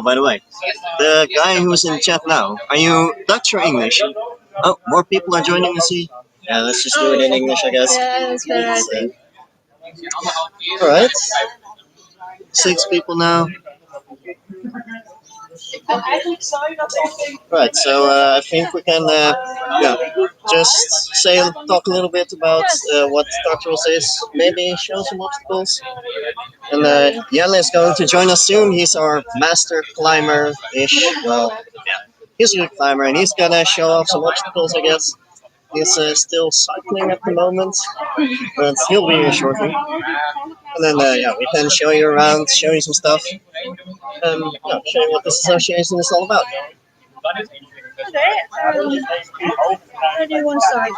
By the way, the guy who's in chat now, are you Dutch or English? Oh, more people are joining us here. Yeah, let's just do it in English, I guess. Yeah, that's better, I think. Alright. 6 people now. Right, so I think we can just talk a little bit about what Tartaros is, maybe show some obstacles. And Jan is going to join us soon. He's our master climber-ish. Well, he's a good climber, and he's gonna show off some obstacles, I guess. He's still cycling at the moment, but he'll be here shortly. And then, we can show you around, show you some stuff, and show you what this association is all about. Okay, where do you want to start?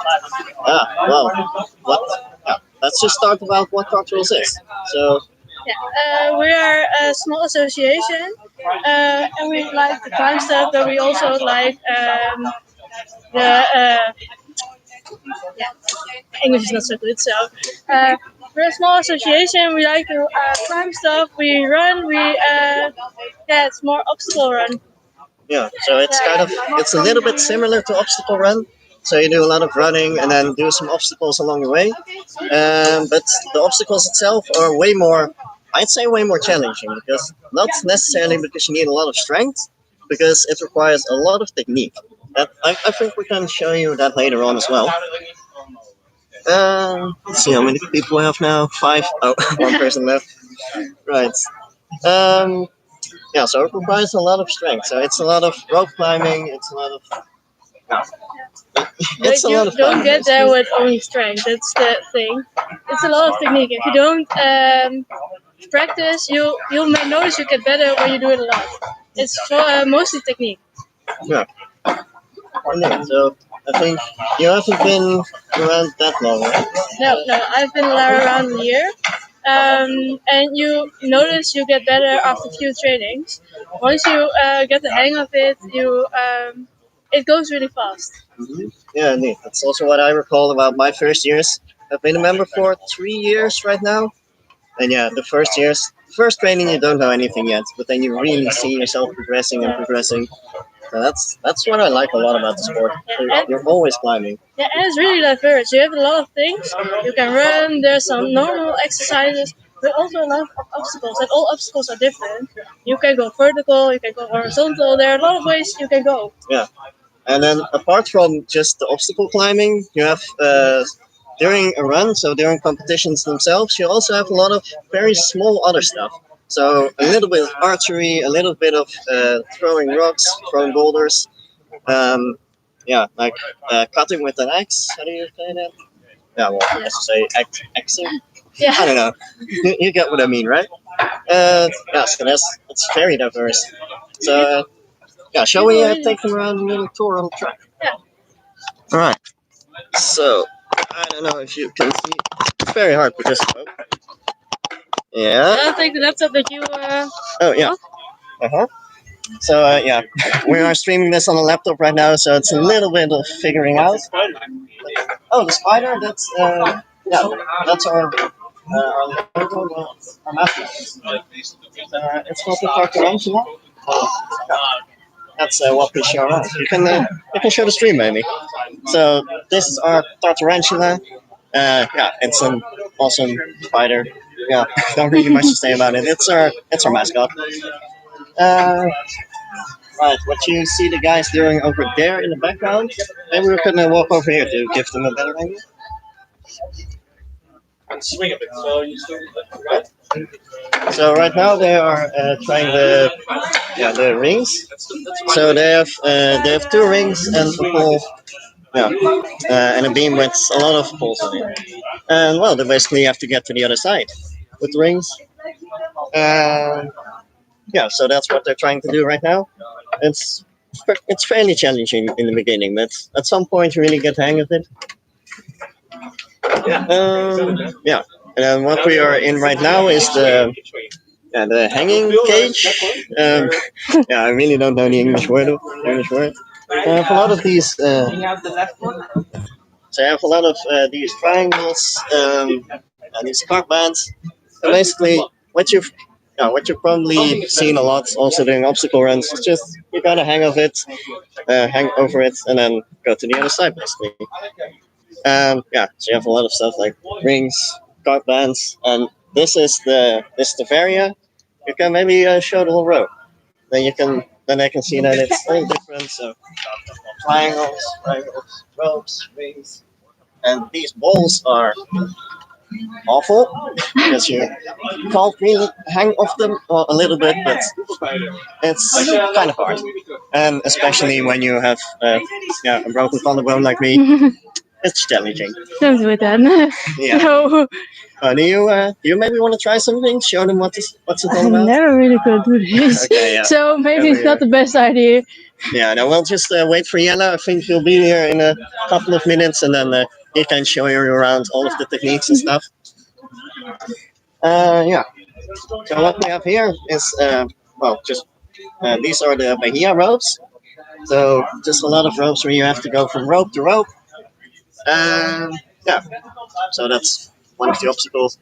Let's just start about what Tartaros is. So, we are a small association, and we like the climb stuff, but we also like the English is not so good, so we're a small association. We like to climb stuff. We run. It's more obstacle run. Yeah, so it's a little bit similar to obstacle run. So you do a lot of running and then do some obstacles along the way. But the obstacles itself are I'd say way more challenging, because not necessarily because you need a lot of strength, because it requires a lot of technique. I think we can show you that later on as well. Let's see how many people we have now. 5. Oh, one person left. Right. So it requires a lot of strength. So it's a lot of rope climbing. It's a lot of. It's a lot of don't get there with only strength. That's the thing. It's a lot of technique. If you don't practice, you'll notice you get better when you do it a lot. It's mostly technique. Yeah. So I think you haven't been around that long, right? No, I've been around a year. And you notice you get better after a few trainings. Once you get the hang of it, it goes really fast. Mm-hmm. Yeah, neat. That's also what I recall about my first years. I've been a member for 3 years right now. And the first training you don't know anything yet, but then you really see yourself progressing and progressing. So that's what I like a lot about the sport. You're always climbing. Yeah, and it's really diverse. You have a lot of things. You can run. There's some normal exercises, but also a lot of obstacles. And all obstacles are different. You can go vertical. You can go horizontal. There are a lot of ways you can go. Yeah, and then apart from just the obstacle climbing, you have during a run, so during competitions themselves, you also have a lot of very small other stuff. So a little bit of archery, a little bit of throwing rocks, throwing boulders. Like cutting with an axe. How do you say that? Yeah, well, I say axing. Yeah. I don't know. You get what I mean, right? So it's very diverse. So shall we take them around a little tour on the track? Yeah. All right. So I don't know if you can see. It's very hard because. I'll take the laptop that you. Oh yeah. So we are streaming this on a laptop right now, so it's a little bit of figuring out. Oh, the spider. That's our mascot. It's called the Tartaros. That's what we show around. You can show the stream maybe. So this is our Tartarantula. It's an awesome spider. Yeah, don't really much to say about it. It's our mascot. Right, what you see the guys doing over there in the background, maybe we're gonna walk over here to give them a better angle. And swing a bit, so you still right. So right now they are trying the rings. So they have 2 rings and a pole, and a beam with a lot of poles on it. And they basically have to get to the other side with the rings. So that's what they're trying to do right now. It's fairly challenging in the beginning, but at some point you really get the hang of it. And then what we are in right now is the hanging cage. I really don't know the English word. I have a lot of these. So I have a lot of these triangles and these card bands. And basically, what you've what you've probably seen a lot also doing obstacle runs is just you gotta hang of it, hang over it, and then go to the other side basically. So you have a lot of stuff like rings, guard bands, and this is the varia. You can maybe show the whole row. Then I can see that it's all different. So triangles, ropes, rings, and these balls are awful because you can't really hang off them, well, a little bit, but it's kind of hard. And especially when you have a broken collarbone like me, it's challenging. Don't do it then. Yeah. No, Do you maybe want to try something? Show them what's it all I about? never really could do this. Okay, yeah. So maybe it's not the best idea. Yeah, no, we'll just wait for Jella. I think he'll be here in a couple of minutes, and then he can show you around all of the techniques and stuff. Yeah. So what we have here is, just these are the Bahia ropes. So just a lot of ropes where you have to go from rope to rope. Yeah. So that's one of the obstacles.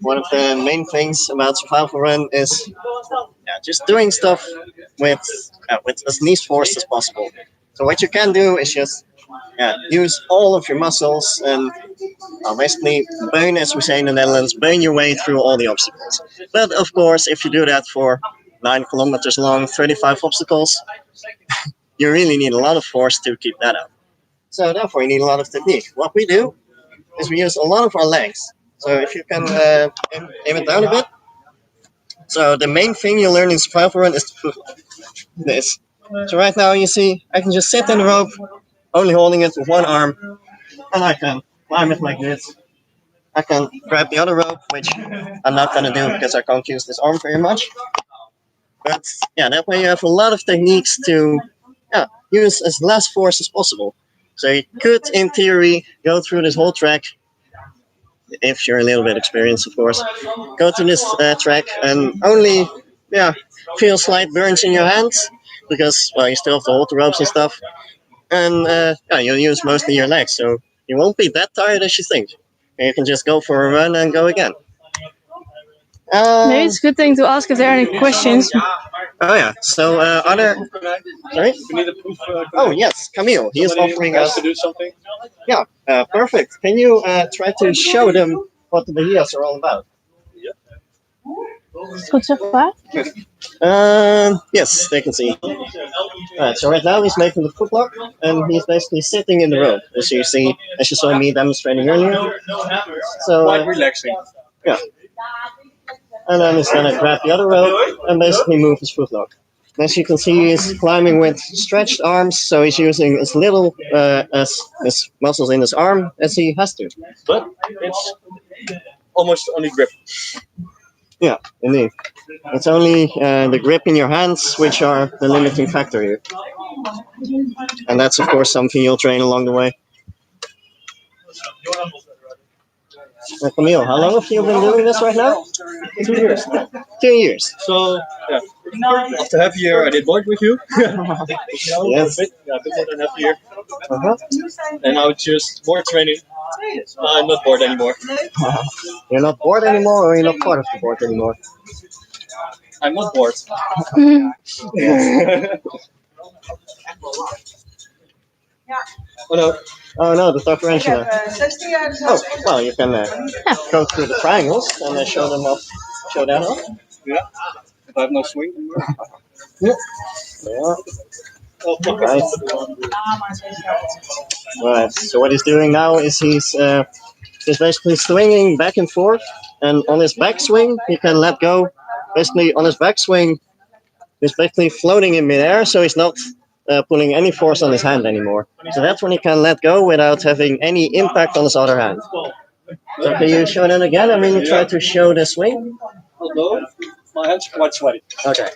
One of the main things about survival run is just doing stuff with as least force as possible. So what you can do is just use all of your muscles and basically burn, as we say in the Netherlands, burn your way through all the obstacles. But of course, if you do that for 9 kilometers long, 35 obstacles, you really need a lot of force to keep that up. So therefore, you need a lot of technique. What we do is we use a lot of our legs. So if you can aim it down a bit. So the main thing you learn in survival run is this. So right now you see I can just sit in the rope, only holding it with one arm, and I can climb it like this. I can grab the other rope, which I'm not gonna do because I can't use this arm very much. But that way you have a lot of techniques to use as less force as possible. So you could, in theory, go through this whole track, if you're a little bit experienced, of course. Go to this track and only feel slight burns in your hands because you still have to hold the ropes and stuff, and you'll use mostly your legs, so you won't be that tired as you think. And you can just go for a run and go again. Maybe it's a good thing to ask if there are any questions. Oh yeah. So other. Sorry. Oh yes, Camille. He is offering us to do something. Yeah. Perfect. Can you try to show them what the Bahias are all about? Goed zo far. Yes, they can see. Alright, so right now he's making the footlock, and he's basically sitting in the rope, as you see, as you saw me demonstrating earlier. So Quite relaxing. yeah, and then he's gonna grab the other rope and basically move his footlock. As you can see, he's climbing with stretched arms, so he's using as little as his muscles in his arm as he has to. But it's almost only grip. Yeah, indeed. It's only the grip in your hands which are the limiting factor here. And that's, of course, something you'll train along the way. Camille, how long have you been doing this right now? 2 years. 2 years. So, after half a year, I did board with you. Yes. A bit more than half a year. Uh-huh. And now it's just board training. I'm not bored anymore. You're not bored anymore, or you're not part of the board anymore? I'm not bored. Oh no. Oh no, the tarantula. Oh, well, you can go through the triangles and show them off. Show that off. Yeah. If I have no swing anymore. Yeah. Right. Right. So what he's doing now is he's basically swinging back and forth, and on his backswing he can let go. Basically, on his backswing, he's basically floating in midair, so he's not pulling any force on his hand anymore. So that's when he can let go without having any impact on his other hand. So can you show that again? I mean, you try to show the swing. Although my hands are quite sweaty. Okay.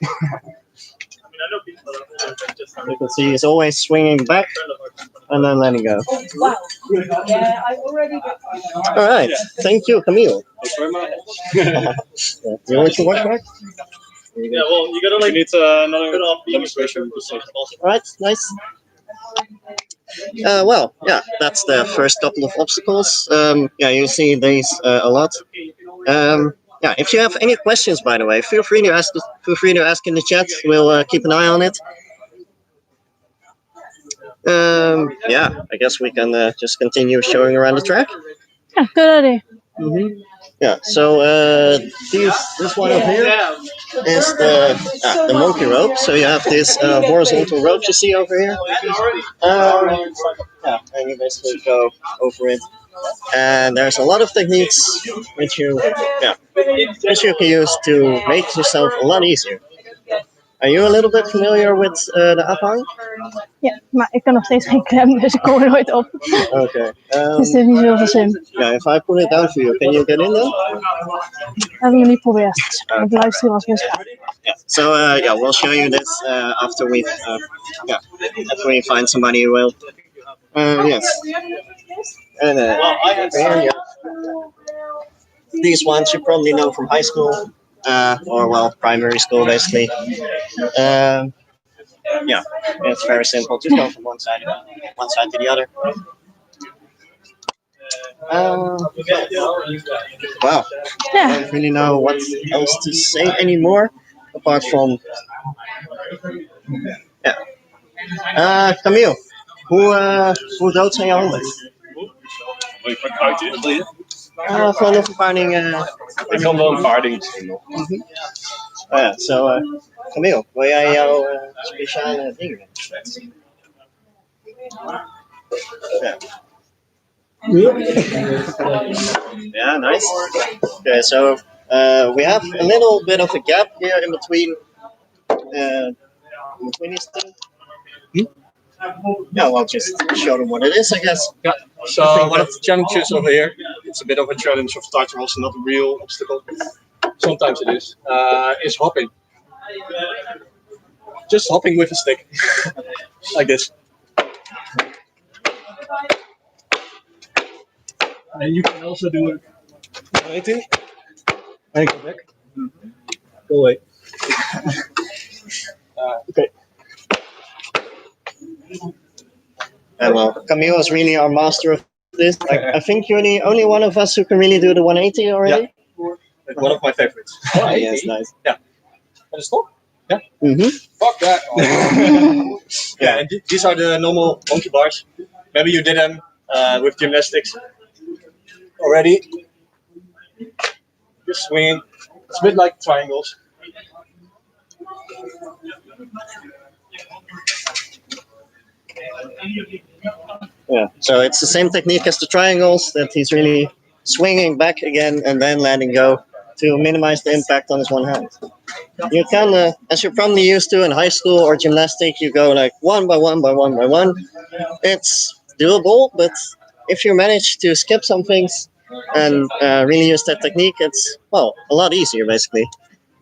You can see he's always swinging back and then letting go. Wow. Yeah, I already. All right. Thank you, Camille. Thanks very much. You want to watch back? Yeah, well, you gotta need another demonstration. All right. Nice. That's the first couple of obstacles. You see these a lot. yeah, if you have any questions, by the way, feel free to ask. Feel free to ask in the chat. We'll keep an eye on it. Yeah, I guess we can just continue showing around the track. Yeah, good idea. Yeah. So this one up here is the monkey rope. So you have this horizontal rope you see over here. Yeah, and you basically go over it. And there's a lot of techniques which you can use to make yourself a lot easier. Are you a little bit familiar with the afhang? Ja, maar ik kan nog steeds geen klem, dus ik kom er nooit op. Okay. Dus het is niet zoveel zin. Yeah, if I put it down for you, can you get in then? Dat hebben we niet proberen. Ik luister als misgaat. Yeah. So yeah, we'll show you this after we find somebody who will. Yes. And here, these ones you probably know from high school, or primary school basically. Yeah, it's very simple. Just go from one side to the other. Wow. Yeah. I don't really know what else to say anymore, apart from Camille. Hoe dood zijn je handen? Gewoon een verpaarding. Ik kan wel een paar dingen zien nog. Ja, zo. Camille, wil jij jouw speciale dingen? Ja. Yeah, nice. Okay, so we have a little bit of a gap here in between these two. Yeah, well, just show them what it is, I guess. Yeah. So one of the challenges over here, it's a bit of a challenge of Tartaros, not a real obstacle. Sometimes it is hopping. Just hopping with a stick, like this. And you can also do it 180 and go back. Go away. Okay. Well, Camille is really our master of this. I think you're the only one of us who can really do the 180 already. Yeah. One of my favorites. Oh, yes, nice. Yeah. And a stop? Yeah. Mm-hmm. Fuck that. Yeah, and these are the normal monkey bars. Maybe you did them with gymnastics already. Just swinging. It's a bit like triangles. Yeah. So it's the same technique as the triangles, that he's really swinging back again and then letting go to minimize the impact on his one hand. You can, as you're probably used to in high school or gymnastic, you go like one by one by one by one. It's doable, but if you manage to skip some things and really use that technique, it's, well, a lot easier basically.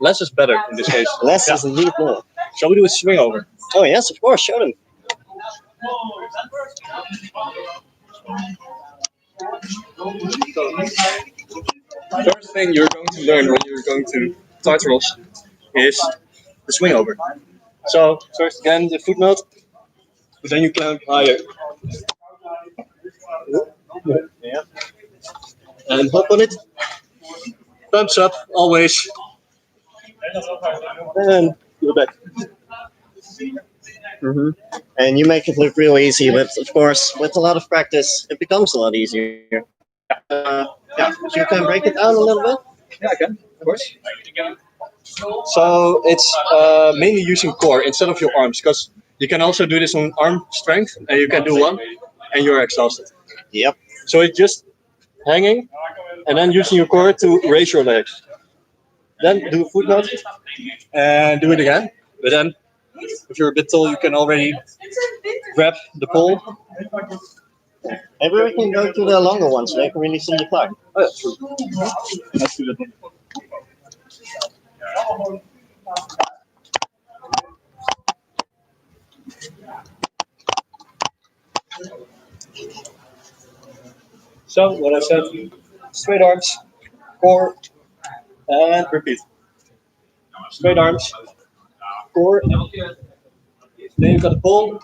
Less is better in this case. Less is indeed more. Shall we do a swing over? Oh yes, of course, show them. First thing you're going to learn when you're going to Tartaros is the swing over. So first again the foot mount, but then you climb higher. Yeah. And hop on it. Thumbs up always. And go back. Mm-hmm. And you make it look real easy, but of course, with a lot of practice, it becomes a lot easier. Yeah, so you can break it down a little bit. Yeah, I can, of course. So it's mainly using core instead of your arms, because you can also do this on arm strength, and you can do one, and you're exhausted. Yep. So it's just hanging, and then using your core to raise your legs. Then do a foot mount, and do it again. But then, if you're a bit tall, you can already grab the pole. Maybe we can go to the longer one so they can really see you climb. Oh, yeah, true. Let's do that. So, what I said, straight arms, core, and repeat. Straight arms, core, then you've got the pole.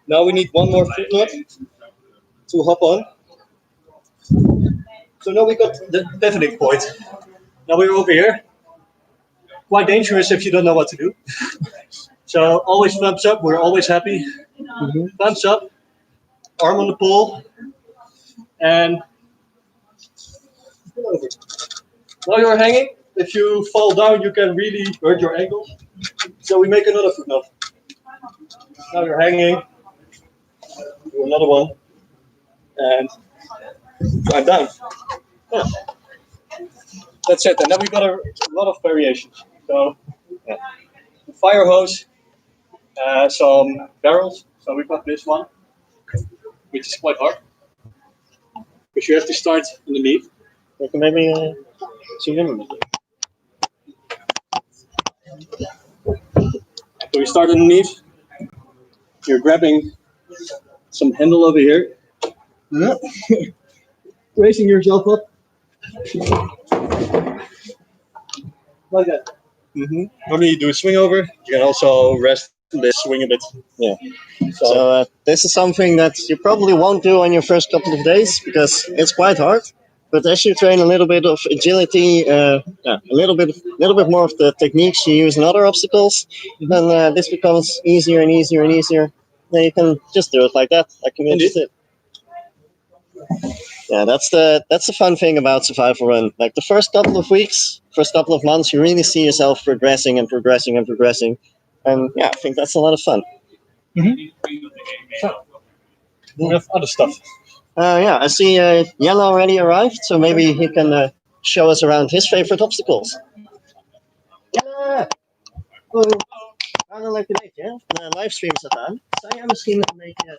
Now we need one more foot knot to hop on. So now we got the pivoting point. Now we're over here. Quite dangerous if you don't know what to do. So always thumbs up. We're always happy. Thumbs up. Arm on the pole. And while you're hanging, if you fall down, you can really hurt your ankles. So we make another foot knot. Now you're hanging. Do another one. And climb down. Yeah. That's it. And then we got a lot of variations. So, yeah. The fire hose, some barrels. So we got this one, which is quite hard. Because you have to start underneath. We can maybe zoom in a bit. So we start underneath. You're grabbing some handle over here. Raising yourself up. Like that. Normally you do a swing over. You can also rest this swing a bit. Yeah. So this is something that you probably won't do on your first couple of days because it's quite hard. But as you train a little bit of agility, a little bit more of the techniques you use in other obstacles, then this becomes easier and easier and easier. Then you can just do it like that, like you just did. Yeah, that's the fun thing about Survival Run. Like the first couple of weeks, first couple of months, you really see yourself progressing and progressing and progressing, and yeah, I think that's a lot of fun. So, we have other stuff. Yeah, I see Jelle already arrived, so maybe he can show us around his favorite obstacles. Jelle! Leuk een beetje, de livestream staat aan. Zou jij misschien een beetje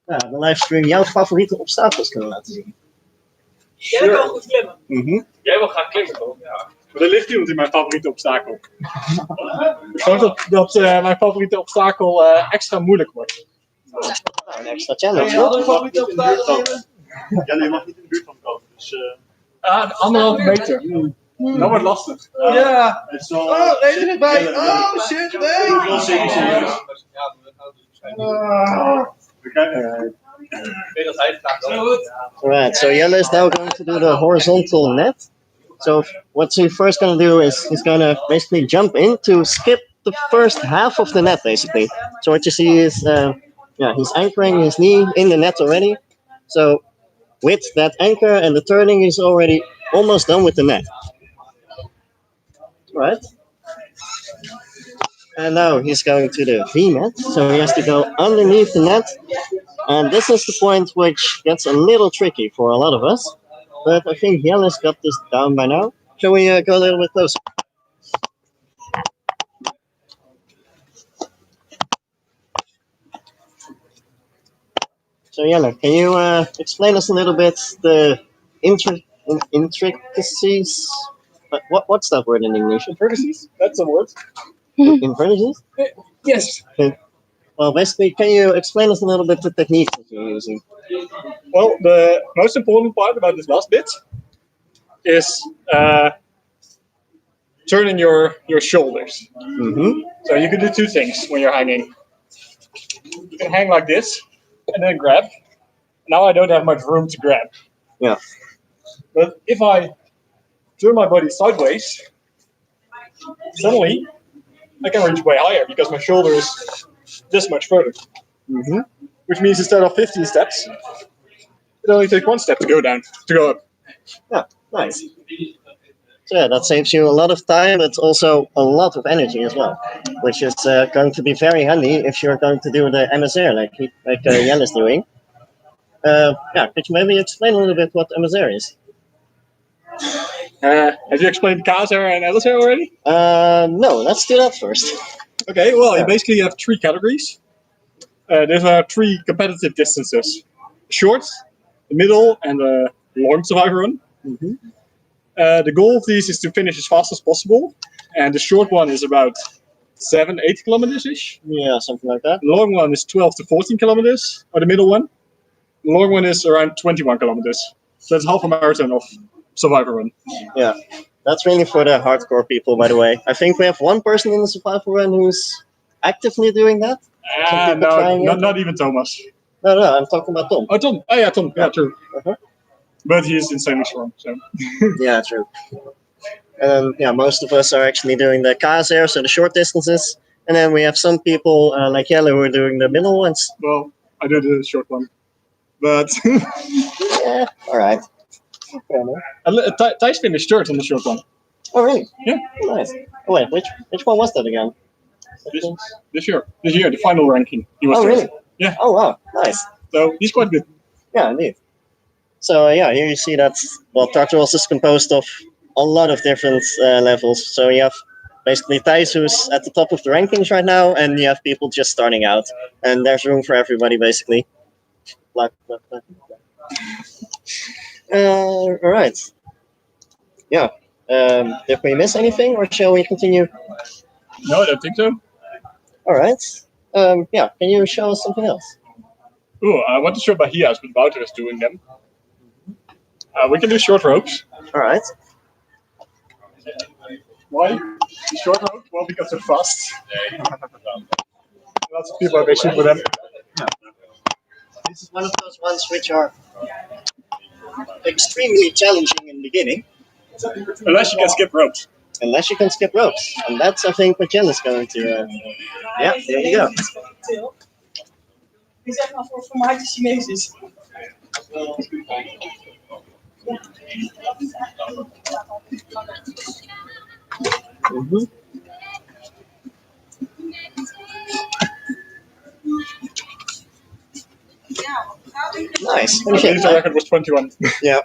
de livestream jouw favoriete obstakels kunnen laten zien? Jij kan goed klimmen. Jij wil graag klimmen, toch? Ja. Maar er ligt iemand in mijn favoriete obstakel. Ik geloof dat mijn favoriete obstakel extra moeilijk wordt. Een extra challenge. Ja, je mag niet in de buurt van komen. Dus, 1,5 meter. Dat wordt lastig. Ja. Oh, reden erbij. Oh, shit, nee. Alright, so Jelle is now going to do the horizontal net. So what he's first going to do is he's going to basically jump in to skip the first half of the net, basically. So what you see is, he's anchoring his knee in the net already. So with that anchor and the turning, he's already almost done with the net. Right? And now he's going to the V net, so he has to go underneath the net. And this is the point which gets a little tricky for a lot of us. But I think Jelle's got this down by now. Shall we go a little bit closer? So Jelle, can you explain us a little bit the intricacies? What's that word in English? Intricacies? That's a word. Intricacies? Yes. Well, basically, can you explain us a little bit the techniques that you're using? Well, the most important part about this last bit is turning your shoulders. So you can do two things when you're hanging. You can hang like this and then grab. Now I don't have much room to grab. Yeah. But if I turn my body sideways, suddenly I can reach way higher because my shoulder is this much further. Which means instead of 15 steps, it only takes 1 step to go down, to go up. Yeah, nice. So yeah, that saves you a lot of time, but also a lot of energy as well, which is going to be very handy if you're going to do the MSR like Jelle is doing. Could you maybe explain a little bit what MSR is? Have you explained KSR and LSR already? No, let's do that first. Okay, well, you basically have 3 categories. There's 3 competitive distances. Short, the middle, and the long survivor run. The goal of these is to finish as fast as possible. And the short one is about 7-8 kilometers-ish. Yeah, something like that. The long one is 12 to 14 kilometers, or the middle one. The long one is around 21 kilometers. So that's half a marathon of survivor run. Yeah, that's really for the hardcore people, by the way. I think we have one person in the survival run who's actively doing that. No, not even Thomas. No, I'm talking about Tom. Oh, Tom. Oh, yeah, Tom. Yeah, true. But he is insanely strong. So Yeah, true. And yeah, most of us are actually doing the KSR, so the short distances. And then we have some people like Yellow who are doing the middle ones. well, I did a short one, but Yeah, all right. Fair enough. Thijs finished third on the short one. Oh, really? Yeah. Nice. Oh, wait, which one was that again? This year, the final ranking, he was Oh, third. really? Yeah. Oh, wow. Nice. So he's quite good. Yeah, indeed. So yeah, here you see that Tartaros is composed of a lot of different levels. So you have basically Thijs who's at the top of the rankings right now, and you have people just starting out, and there's room for everybody basically. Black. All right. Yeah. Did we miss anything, or shall we continue? No, I don't think so. All right. Yeah. Can you show us something else? Oh, I want to show Bahias, but Wouter is doing them. We can do short ropes. All right. Why? Short rope? Well, because they're fast. Lots of people are racing for them. This is one of those ones which are extremely challenging in the beginning, Unless you can skip ropes. unless you can skip ropes, and that's I think what Jen is going to. Yeah, there you go. Die zeg maar voor mij de Chinees is. Mhm. Nice. I believe the record was 21. Yeah,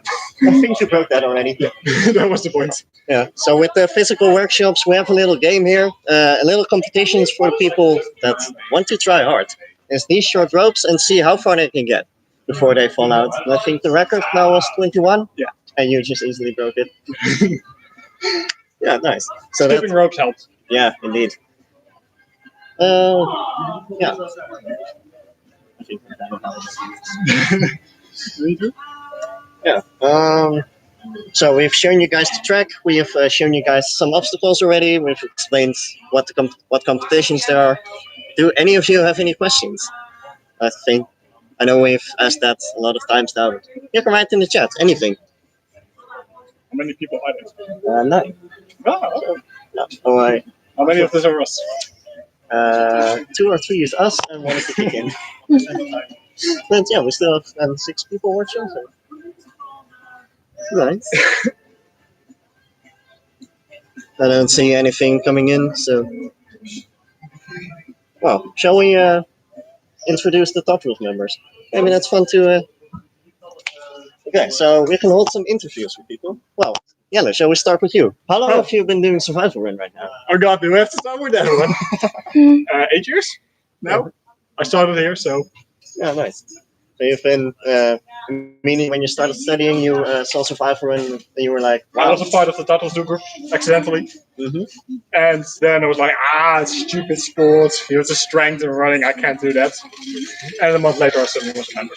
I think you broke that already. Yeah, that was the point. Yeah. So with the physical workshops, we have a little game here, a little competitions for the people that want to try hard. It's these short ropes and see how far they can get before they fall out. And I think the record now was 21. Yeah. And you just easily broke it. Yeah, nice. So Skipping ropes helped. yeah, indeed. Yeah. I think yeah. So we've shown you guys the track. We have shown you guys some obstacles already. We've explained what what competitions there are. Do any of you have any questions? I know we've asked that a lot of times now. You can write in the chat anything. How many people are there? 9. Oh, No. Oh, how many of those are us? 2 or 3 is us, and 1 is the kick-in. But yeah, we still have 6 people watching. So. Nice. I don't see anything coming in, so. Well, shall we introduce the top roof members? Maybe that's fun to. Okay, so we can hold some interviews with people. Well, Jelle, shall we start with you? How long have you been doing Survival Run right now? Oh God, do we have to start with that one? 8 years now. I started here, so Yeah, nice. So you've been, meaning when you started studying, you saw Survival Run, and you were like, I wow. was a part of the Tartaros do group accidentally, and then I was like, it's stupid sports. Here's the strength and running. I can't do that. And a month later, I suddenly was a member.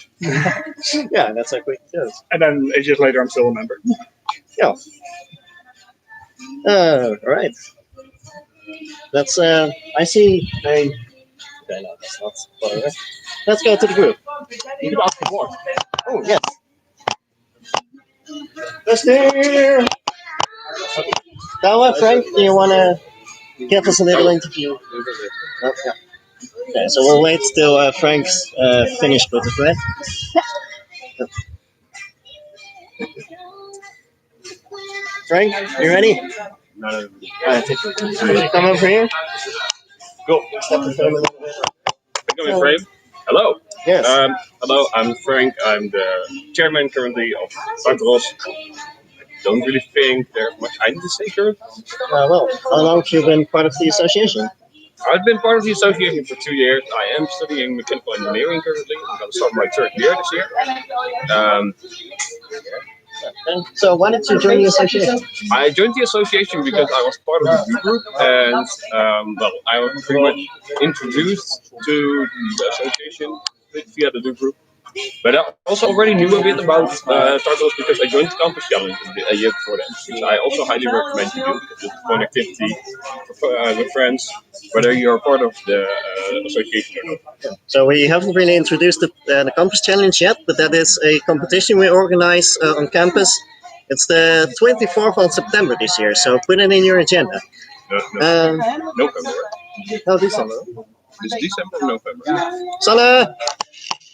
Yeah, that's how quick it goes. And then 8 years later, I'm still a member. Yeah. All right. That's I see. Okay, no, that's not. Whatever. Let's go to the group. You can ask for more. Oh yes. Let's there. Now, Frank, do you want to give us a little interview? Oh, yeah. Okay, so we'll wait till Frank's finished with the thread. Frank, you ready? No. Alright, come over here. Go. Step the film a little bit. Becoming Frank. Hello. Yes. Hello, I'm Frank. I'm the chairman currently of Tartaros. I don't really think there's much I need to say currently. Well, how long have you been part of the association? I've been part of the association for 2 years. I am studying mechanical engineering currently. I'm going to start my 3rd year this year. And so why did you join the association? I joined the association because I was part of the D group, and I was pretty much introduced to the association via the D group. But I also already knew a bit about Tartaros because I joined the Campus Challenge a year before that, which I also highly recommend you do because it's fun activity with friends. Whether you're part of the association or not. So we haven't really introduced the campus challenge yet, but that is a competition we organize on campus. It's the 24th of September this year, so put it in your agenda. November. Oh, December. Is December or November? Sanne,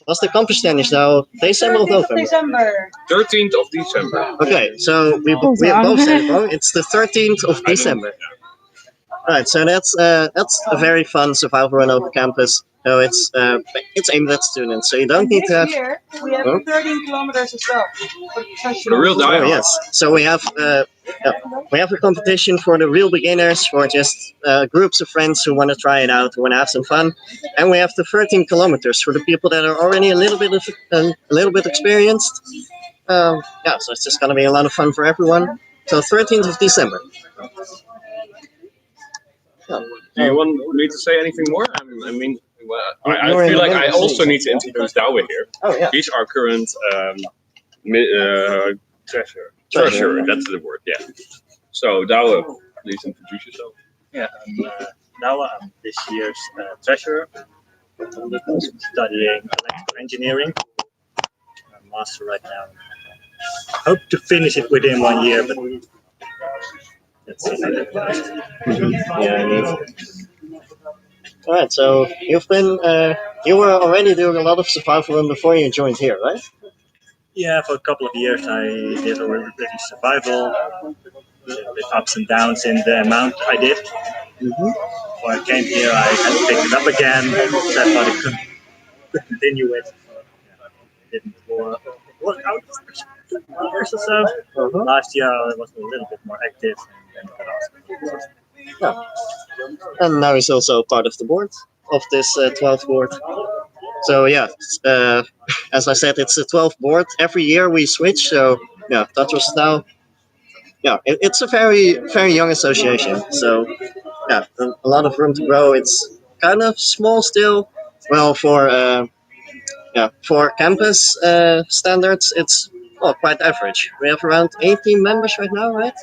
was de campus challenge nou December of November? December. 13th of December. Okay, so we both said it wrong. It's the 13th of December. Right, so that's a very fun survival run over campus. So it's aimed at students, so you don't need to have. This year we have 13 kilometers as well. For the real Oh diehard. yes, so we have a competition for the real beginners, for just groups of friends who want to try it out, who want to have some fun, and we have the 13 kilometers for the people that are already a little bit experienced. So it's just gonna be a lot of fun for everyone. So 13th of December. Do you want me to say anything more? I mean, I You're in feel the like I middle of also the need to introduce Douwe here. Oh yeah. He's our current treasurer. That's the word. Yeah. So Douwe, please introduce yourself. Yeah, I'm Douwe. I'm this year's treasurer. I'm studying electrical engineering. I'm a master right now. Hope to finish it within 1 year, but let's see. Yeah, indeed. All right, so you were already doing a lot of survival run before you joined here, right? Yeah, for a couple of years I did already survival, with ups and downs in the amount I did. Before I came here, I had to pick it up again. So I thought I could continue it. It didn't work out for 2 years or so. Last year I was a little bit more active, and then it got Yeah. And now he's also part of the board of this 12th board. So yeah, as I said, it's a 12th board. Every year we switch. So yeah, that was now. Yeah, it's a very young association. So yeah, a lot of room to grow. It's kind of small still. Well, for campus standards, it's quite average. We have around 18 members right now, right?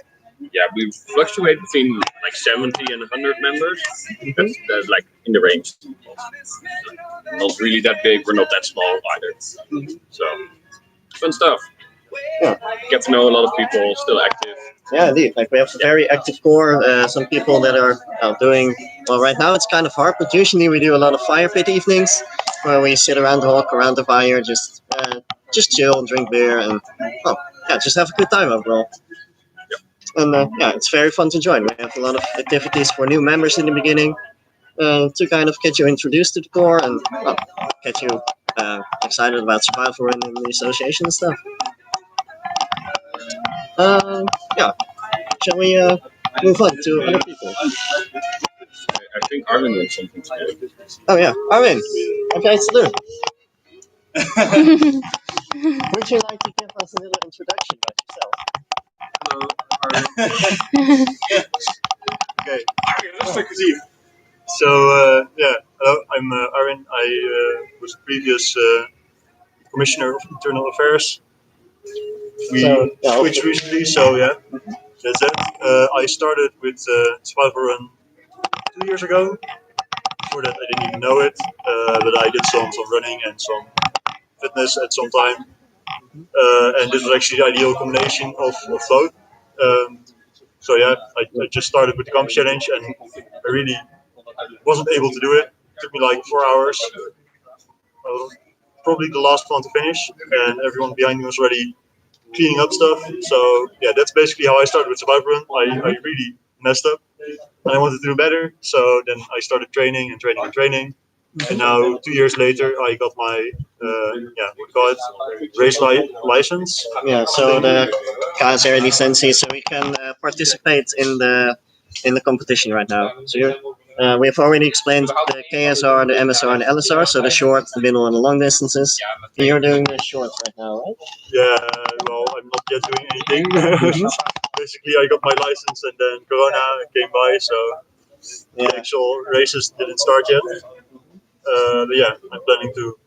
Yeah, we fluctuate between like 70 and 100 members. That's like in the range. Not really that big. We're not that small either. So fun stuff. Yeah. Get to know a lot of people. Still active. Yeah, indeed. Like we have a very active core. Some people that are doing well right now. It's kind of hard, but usually we do a lot of fire pit evenings where we sit around, walk around the fire, just chill, drink beer, and just have a good time overall. And it's very fun to join. We have a lot of activities for new members in the beginning to kind of get you introduced to the core and get you excited about survival and the association and stuff. Shall we move on to other people? I think Armin wants something to do. Oh yeah, Armin, what guys to do? Would you like to give us a little introduction about yourself? Hello, Arjen. Okay. Let's take a seat. So, hello, I'm Arjen. I was the previous Commissioner of Internal Affairs. We switched recently, so yeah, that's it. I started with Survival Run 2 years ago. Before that, I didn't even know it, but I did some running and some fitness at some time. And this was actually the ideal combination of both. So yeah, I just started with the comp challenge and I really wasn't able to do it. It took me like 4 hours. Probably the last one to finish, and everyone behind me was already cleaning up stuff. So yeah, that's basically how I started with Survival Run. I really messed up and I wanted to do better. So then I started training. And now 2 years later, I got my race license. Yeah, so the KSR licentie, so we can participate in the competition right now. So we've already explained the KSR, the MSR, and the LSR. So the short, the middle, and the long distances. You're doing the short right now, right? Yeah, well, I'm not yet doing anything. Basically, I got my license and then Corona came by, so the actual races didn't start yet. But yeah, I'm planning to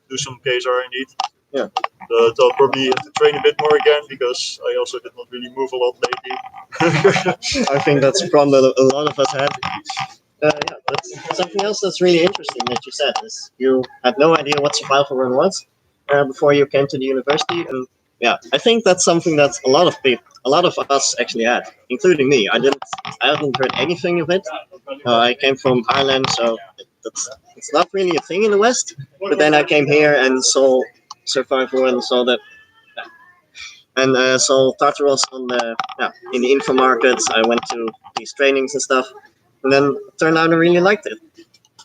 do some KSR indeed. Yeah. But I'll probably have to train a bit more again because I also did not really move a lot lately. I think that's a problem that a lot of us have. Yeah, that's something else that's really interesting that you said is you had no idea what survival run was before you came to the university, and yeah, I think that's something that a lot of people, a lot of us actually had, including me. I hadn't heard anything of it. I came from Ireland, so it's not really a thing in the West. But then I came here and saw survival and saw that and saw Tartaros on the in the info markets. I went to these trainings and stuff, and then it turned out I really liked it.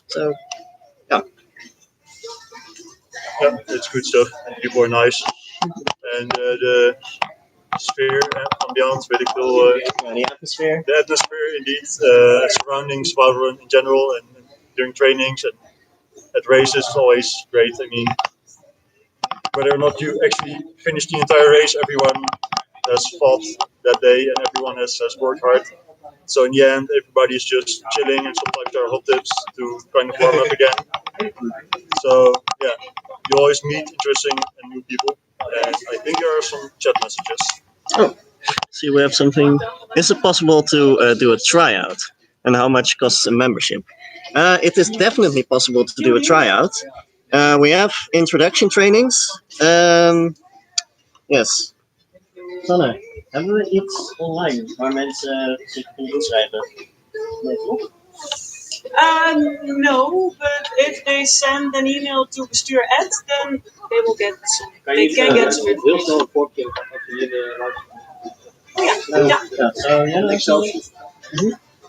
So yeah, Yeah, it's good stuff. People are nice, and the sphere, ambiance, weet ik veel. the atmosphere. The atmosphere, indeed, surrounding survival run in general, and during trainings and at races is always great. I mean, whether or not you actually finish the entire race, everyone has fought that day and everyone has worked hard. So in the end, everybody's just chilling, and sometimes there are hot tips to kind of warm up again. So yeah, you always meet interesting and new people. And I think there are some chat messages. Oh, see, we have something. Is it possible to do a tryout? And how much costs a membership? It is definitely possible to do a tryout. We have introduction trainings. Yes. Sanne, hebben we iets online waar mensen zich kunnen inschrijven? No, but if they send an email to bestuur at, then they will get some. They can get some heel information. snel een vormpje als je hier Yeah. So, yeah, Excel sheet.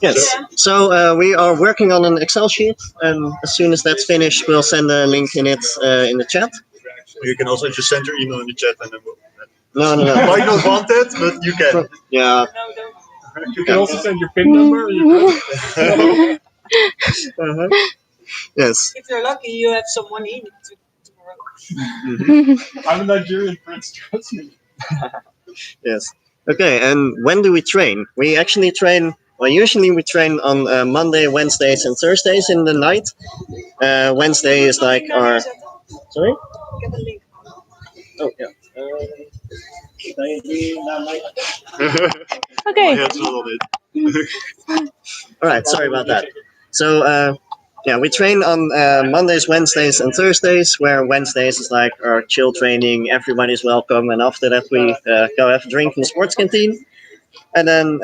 Yes. So we are working on an Excel sheet, and as soon as that's finished, we'll send a link in it in the chat. You can also just send your email in the chat, and then we'll. No, no, You no. might not want it, but you can. Yeah. No, don't. You can also send your PIN number. Or your Uh-huh. Yes. If you're lucky, you have some money tomorrow. I'm a Nigerian prince, trust me. Yes. Okay. And when do we train? We actually train. Well, usually we train on Monday, Wednesdays, and Thursdays in the night. Wednesday is like our. Sorry. Get a link. Oh yeah. Okay. My head's not on it. All right. Sorry about that. So yeah, we train on Mondays, Wednesdays, and Thursdays. Where Wednesdays is like our chill training. Everybody's welcome, and after that we go have a drink in the sports canteen. And then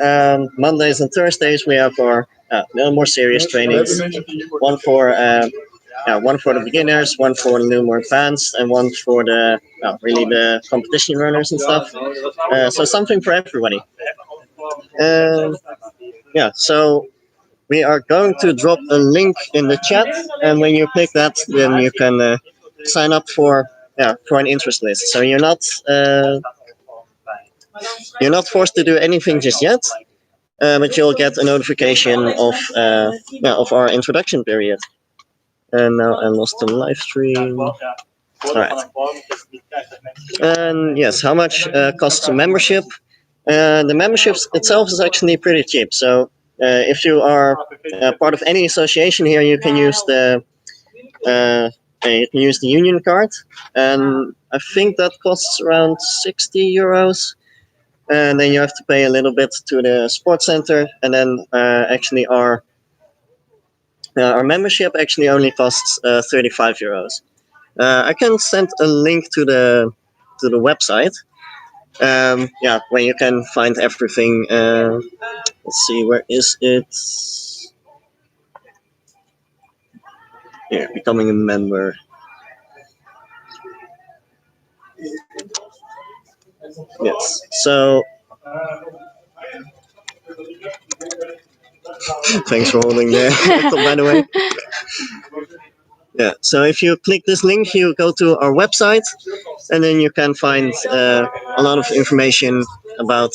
Mondays and Thursdays we have our little more serious trainings. One for one for the beginners, one for the little more advanced, and one for the really the competition runners and stuff. So something for everybody. Yeah. So we are going to drop a link in the chat, and when you click that, then you can sign up for an interest list. So you're not forced to do anything just yet, but you'll get a notification of our introduction period. And now I lost the live stream. All right. And yes, how much costs a membership? The membership itself is actually pretty cheap. So if you are part of any association here, you can use the union card, and I think that costs around 60 euros. And then you have to pay a little bit to the sports center, and then actually our membership actually only costs 35 euros. I can send a link to the website. Where you can find everything. Let's see, where is it? Here, becoming a member. Yes. So, thanks for holding there, by the way. Yeah. So if you click this link, you go to our website, and then you can find a lot of information about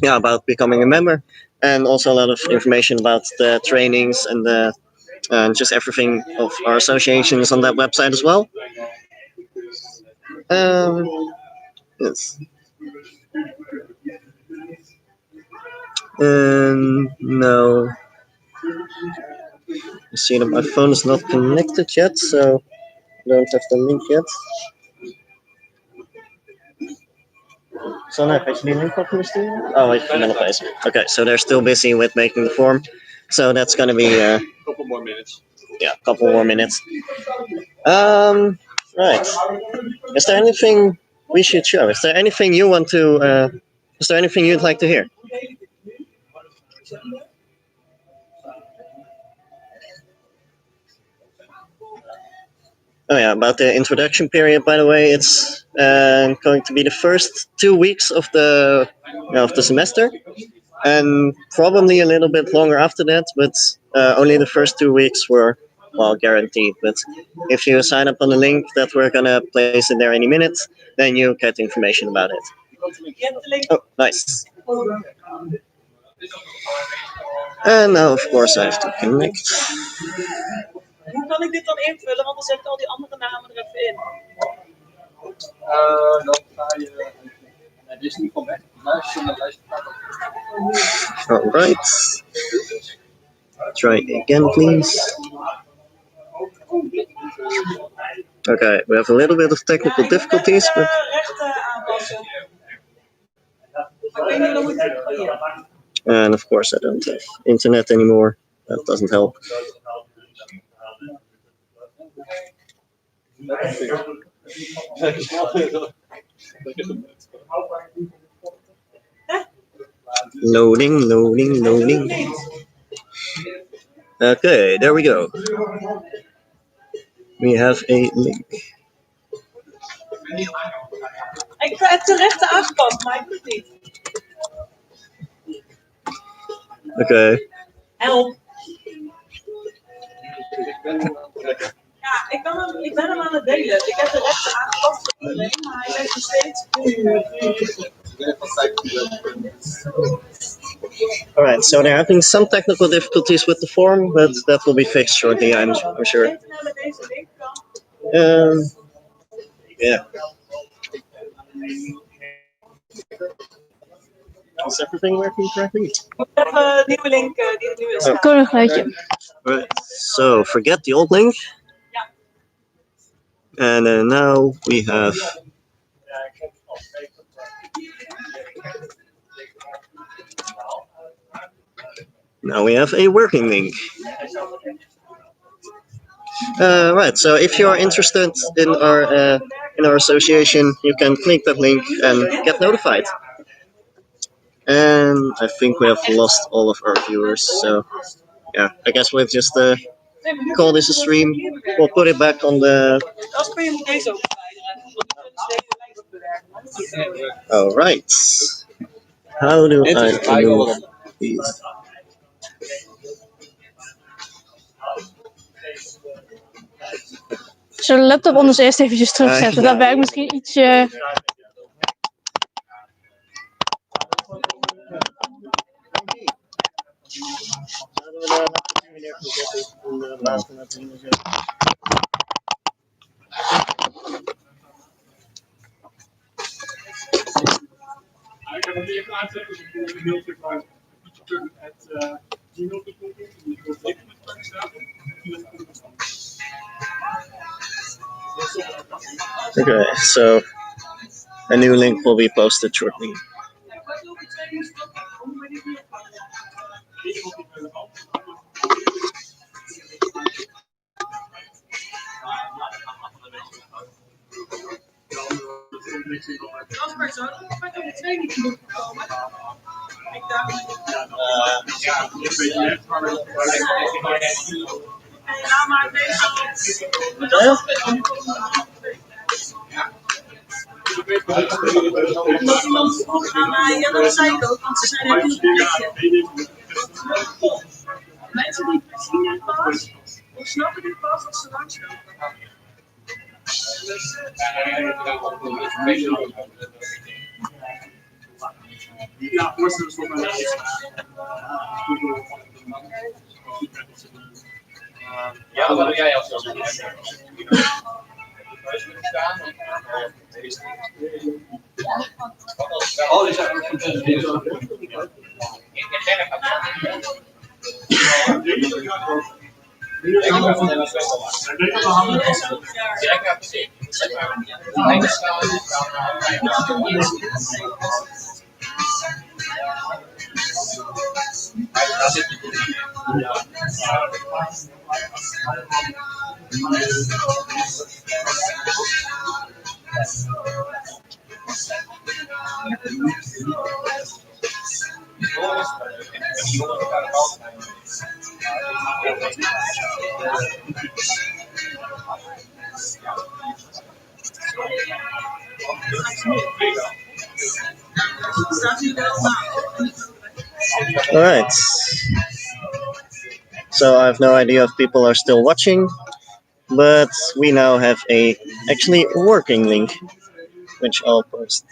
about becoming a member, and also a lot of information about the trainings and just everything of our association is on that website as well. Yes. No. You see that my phone is not connected yet, so I don't have the link yet. Sanne, heb je die link op kunnen sturen? Oh, ik ben nog bezig. Okay, so they're still busy with making the form. So that's going to be A couple more minutes. yeah, a couple more minutes. Right. Is there anything we should show? Is there anything you want to? Is there anything you'd like to hear? Oh yeah, about the introduction period. By the way, it's going to be the first 2 weeks of the semester, and probably a little bit longer after that. But only the first 2 weeks were guaranteed. But if you sign up on the link that we're gonna place in there any minute, then you get information about it. Oh, nice. And now, of course, I have to connect. Hoe kan ik dit dan invullen? Want dan zet ik al die andere namen er even in. Dan ga je. Dit is niet van weg. Luister naar lijst. All right. Try again, please. Okay, we have a little bit of technical difficulties, but. Rechten aanpassen. Ik weet niet hoe het And of course, I don't have internet anymore. That doesn't help. Loading. Okay, there we go. We have a link. Ik heb de rechten aangepast, maar ik doe het niet. Okay. Help. Ja, ik ben hem aan het delen. Ik heb de rechten aangepast voor iedereen, maar hij zegt nog steeds. Alright, so they're having some technical difficulties with the form, but that will be fixed shortly, I'm sure. Yeah. Is everything working correctly? Ik heb een nieuwe link die er nu is. Right. So forget the old link. And now we have. Now we have a working link. Right. So if you are interested in our association, you can click that link and get notified. And I think we have lost all of our viewers. So yeah, I guess we'll just call this a stream. We'll put it back on the. All right. How do I remove these? Zullen we de laptop anders eerst eventjes terugzetten? Dat werkt misschien ietsje. Ik heb hem even aanzetten, dus ik wil een mailtje van Okay, so a new link will be posted shortly. Omdat iemand vroeg aan mij, ja dat zei ik ook, want ze zijn heel goed. Mensen die het zien niet pas, of snappen dit pas als ze langskomen. Ja, voorstel is voor mij Ja, wat doe jij als Oh, die zijn ook van All right. So I have no idea if people are still watching, but we now have a actually working link, which I'll post.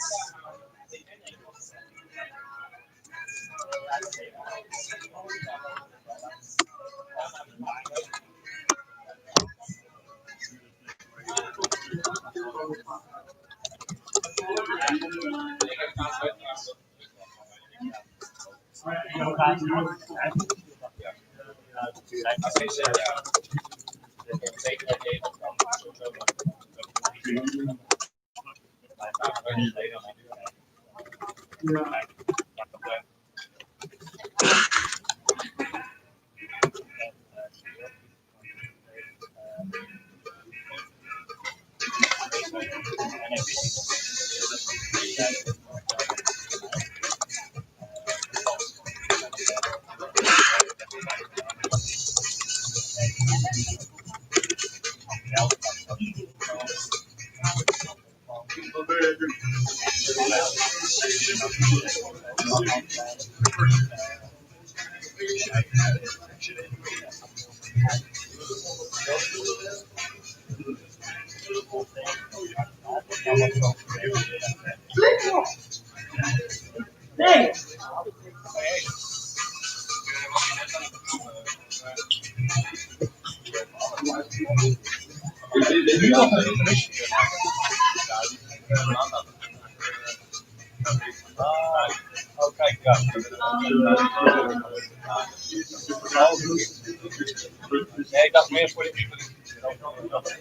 Nee, ik dacht meer voor de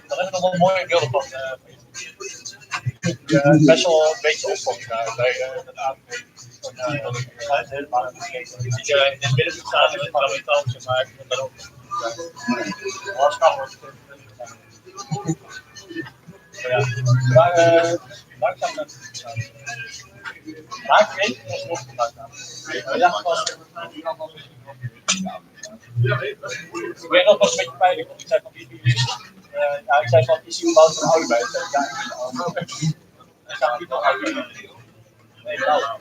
er zijn nog wel mooie beelden van. Best wel een beetje opkomst bij het avond. In het midden staan we dan niet anders, maar ik vind dat ook. Ja, maar langzaam naar maak je even als nog vandaag aan. Ja, ik weet nog wel een beetje pijnlijk, want ik zei van ik zei van is hier een oude bij? Ik zag niet al oude. Nee, nou.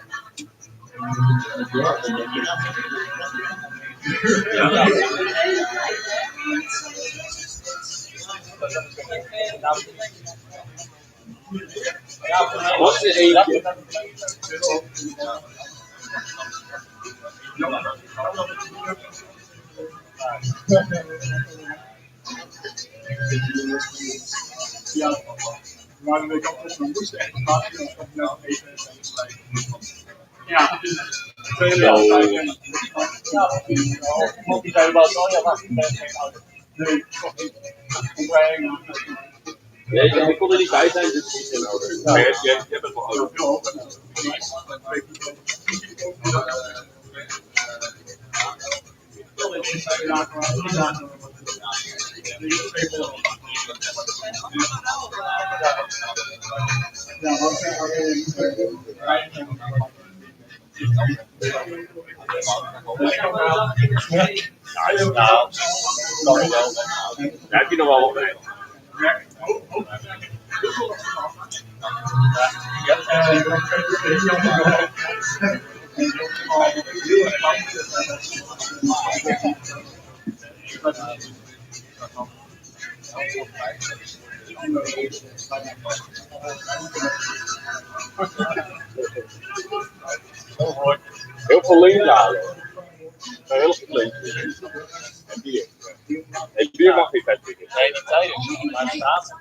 Wat is er Maar ik had dus een moest echt maken om nou even ja, die zei wel zo, ja, maar ik ben geen ouder. nee, toch niet. Nee, ik kon er niet bij zijn, dus niet in ouder. Maar jij bent wel ouder. Daar heb je nog wel wat mee. Heel veel lintje halen. Heel veel lintje. En bier. En bier mag niet vet drinken. Nee, niet tijdens, maar staat.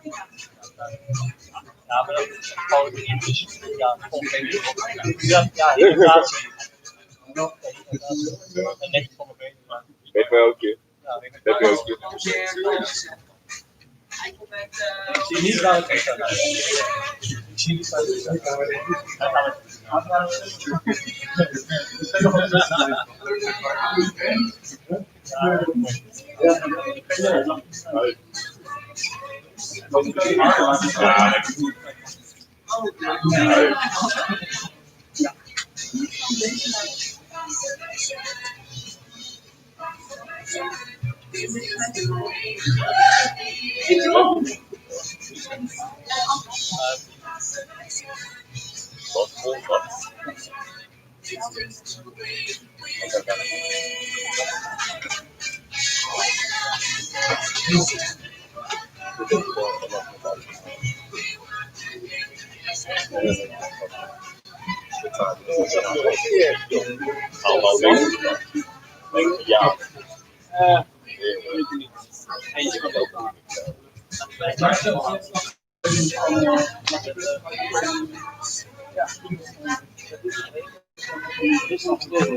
Ja, maar dat is gewoon niet. Ja, irritatie. En niks van mijn benen, maar. Weet mij ook je. Heb je ook je. Ik zie niet waar het is. Ik zie niet waar het is.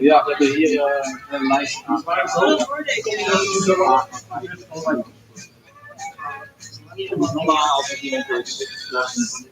Ja, we hebben hier een lijst aan. Normaal als ik iemand presentatie.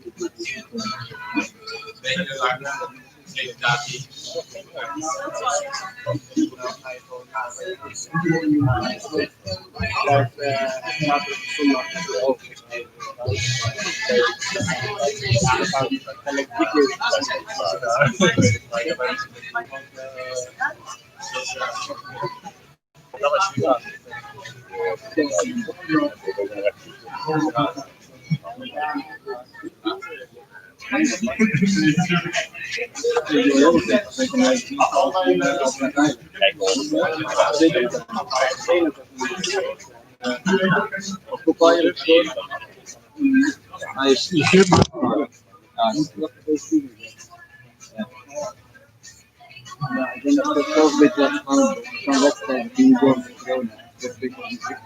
Ja, ik denk dat het ook een beetje van wedstrijden die door corona. Dat vind ik niet.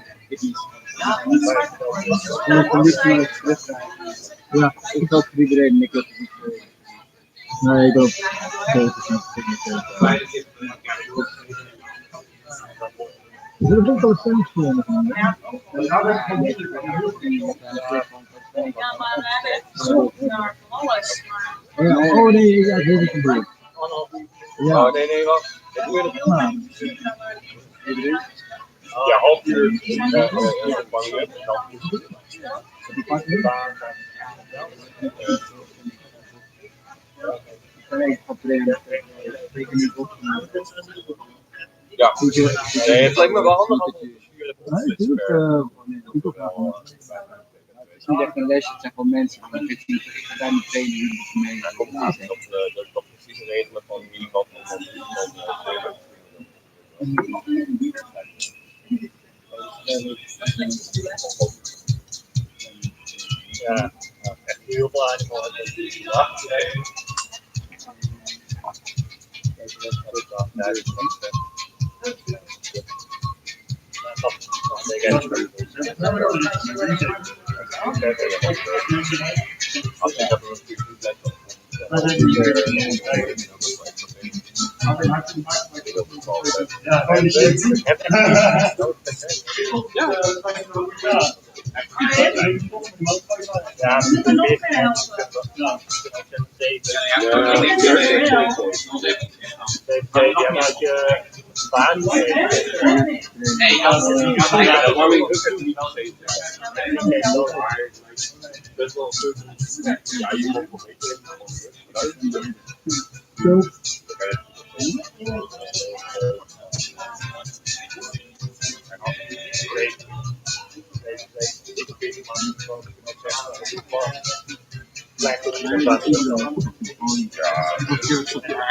Ja, ik ook voor iedereen. Ik ook niet. Nee, ik ook. Er is ook wel een voor. Ja, maar zoek naar alles. Oh nee, ja, dat weet ik niet. Ja. Oh, nee, wacht. Ik doe het Ja. ja, half uur. Ja, nee, het lijkt me wel handig als het is niet echt een lesje, het zijn gewoon mensen. Ik ga daar niet trainen wie mee. dat precies regelen van wie wat Ja, echt heel veel animalen.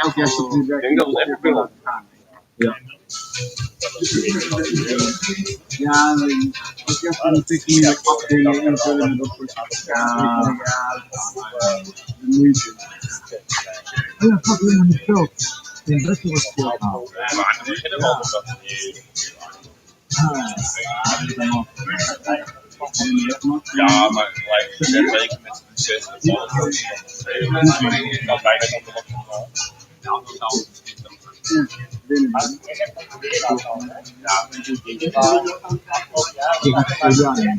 Elk jaar stop je Ik denk dat het echt veel. Ja. Ja, als je even een tikje meer afdingen invullen, dat soort ja, de moeite. Ja, dat gaat helemaal niet veel. Ik denk best wel wat veel aan. Maar we beginnen wel met dat. Ja, maar gelijk 6 weken met succes. Dat kan bijna niet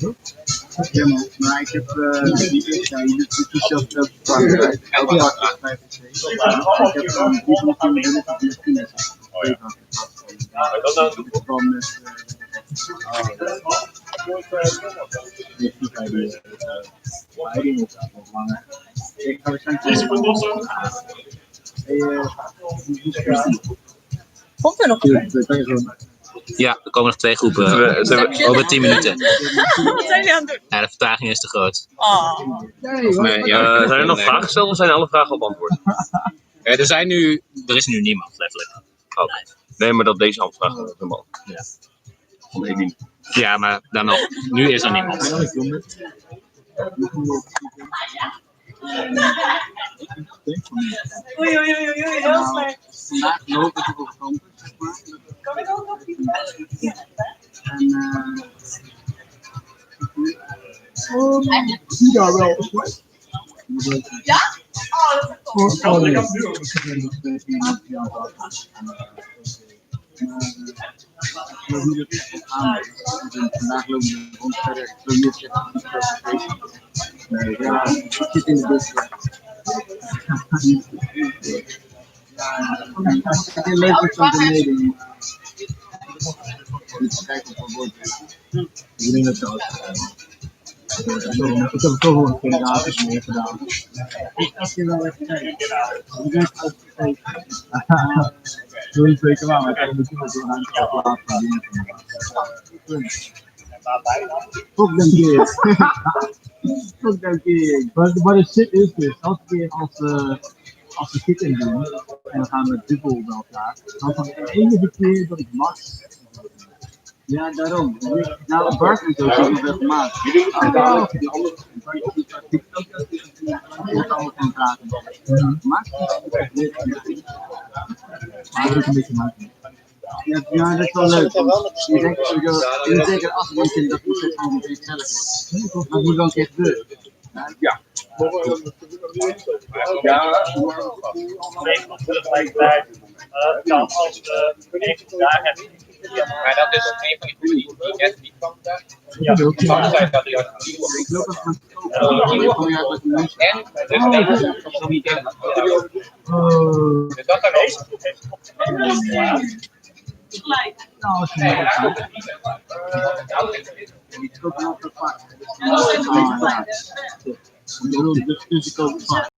op Ja, Ja, maar ik heb die eerste, je doet zelf elke vak, elke vak is 5 of 6. Ik heb die van de benefit met kennis. Twee vakken. Dus gewoon met leiding is wat langer. Ik ga waarschijnlijk Komt er nog een? Ja, er komen nog 2 groepen. Over 10 minuten. Wat zijn jullie aan het doen? Ja, de vertraging is te groot. Oh. Of nee, ja, Zijn er nog vragen gesteld of zijn alle vragen op antwoord? er is nu niemand, letterlijk. Oh. Nee, maar dat deze handvraag helemaal. Ja. Van Edien. Ja, maar dan nog. Nu is er niemand. Oei, oei, oei, oei, heel slecht. Vandaag loop ik op campus, zeg maar. Kan ik ook nog iets? En zie daar wel. Ja? Oh, dat is toch. Vandaag lopen we rond verder. Ik wil niet zeggen dat het ja, ik zit in de bus. Het is leuk dat we meedoen. Kijken of het wordt. Ik denk dat het ook. Ik heb het toch wel een keer gratis meer gedaan. Ik heb je wel even kijken. Ik ben uitgekeken. Doe je 2 keer maar ik kan misschien ook een aantal laten doen. Fuck them kids. Fuck them kids. But the shit is this. Elke keer als we kicken doen en we gaan met dubbel bij elkaar, dan van de enige keer dat ik Max. Ja, daarom. Nou, de Bart en zo zijn we wel gemaakt. Jullie moeten allemaal gaan praten. Max? Maar ook een beetje maken. Ja, dat is wel leuk. Je denkt sowieso, zeker als we denken dat het gewoon niet zelf is. Dat moet wel een keer gebeuren. Ja. Kan als we even daar hebben. Maar dat is een van die groepen die kan daar. Ja, dat is ook. Ik loop even Dus dat er is. Gelijk. nou, als je maar gaat. Ik koop nog een pak. Dus ik koop een pak.